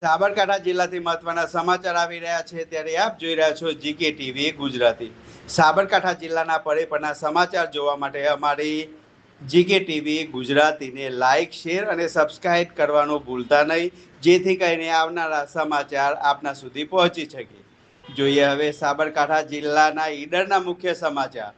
સાબરકાંઠા જિલ્લાથી મહત્વના સમાચાર આવી રહ્યા છે ત્યારે આપ જોઈ રહ્યા છો જીકે ટીવી ગુજરાતી। સાબરકાંઠા જિલ્લાના પરેપરના સમાચાર જોવા માટે અમારી જીકે ટીવી ગુજરાતીને લાઇક, શેર અને સબસ્ક્રાઇબ કરવાનું ભૂલતા નહીં, જેથી કરીને આવનારા સમાચાર આપના સુધી પહોંચી શકે। જોઈએ હવે સાબરકાંઠા જિલ્લાના ઈડરના મુખ્ય સમાચાર।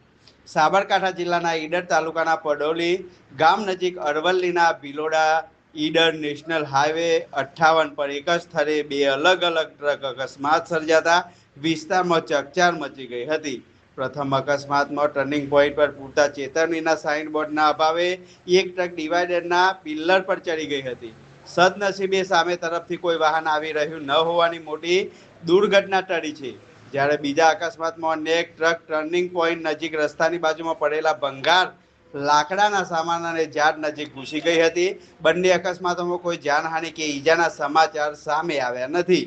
સાબરકાંઠા જિલ્લાના ઈડર તાલુકાના પડોલી ગામ નજીક અરવલ્લીના ભિલોડા ઈડર નેશનલ હાઈવે 58 પર એક જ સ્થળે બે અલગ અલગ ટ્રક અકસ્માત સર્જાતા વિસ્તારમાં ચકચાર મચી ગઈ હતી। પ્રથમ અકસ્માતમાં ટર્નિંગ પોઈન્ટ પર પૂરતા ચેતવણીના સાઇનબોર્ડના અભાવે એક ટ્રક ડિવાઈડરના પિલ્લર પર ચડી ગઈ હતી। સદનસીબે સામે તરફથી કોઈ વાહન આવી રહ્યું ન હોવાની મોટી દુર્ઘટના ટળી છે। જ્યારે બીજા અકસ્માતમાં અન્ય એક ટ્રક ટર્નિંગ પોઈન્ટ નજીક રસ્તાની બાજુમાં પડેલા ભંગાર લાકડાના સામાન અને ઝાડ નજીક ઘૂસી ગઈ હતી। બંને અકસ્માતોમાં કોઈ જાનહાનિ કે ઈજાના સમાચાર સામે આવ્યા નથી।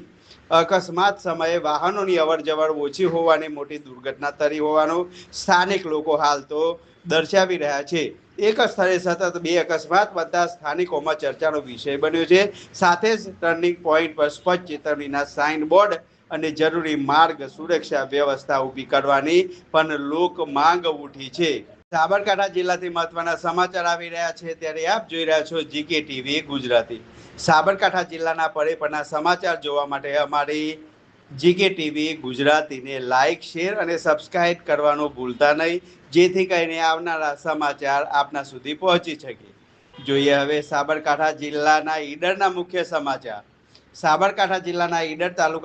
અકસ્માત સમયે વાહનોની અવરજવર ઓછી હોવાની મોટી દુર્ઘટના ટળી હોવાનું સ્થાનિક લોકો હાલ તો દર્શાવી રહ્યા છે। એક સ્થળે સતત બે અકસ્માત બનતા સ્થાનિકોમાં ચર્ચાનો વિષય બન્યો છે। સાથે જ ટર્નિંગ પોઈન્ટ પર સ્પષ્ટ ચેતવણીના સાઇન બોર્ડ અને જરૂરી માર્ગ સુરક્ષા વ્યવસ્થા ઊભી કરવાની પણ લોક માંગ ઉઠી છે। સાબરકાંઠા જિલ્લાથી મહત્વના સમાચાર આવી રહ્યા છે ત્યારે આપ જોઈ રહ્યા છો જીકે ટીવી ગુજરાતી। સાબરકાંઠા જિલ્લાના પરેપરના સમાચાર જોવા માટે અમારી જીકે ટીવી ગુજરાતીને લાઇક, શેર અને સબસ્ક્રાઇબ કરવાનું ભૂલતા નહીં, જેથી કરીને આવનારા સમાચાર આપના સુધી પહોંચી શકે। જોઈએ હવે સાબરકાંઠા જિલ્લાના ઈડરના મુખ્ય સમાચાર। સાબરકાંઠા જિલ્લાના ઈડર તાલુકા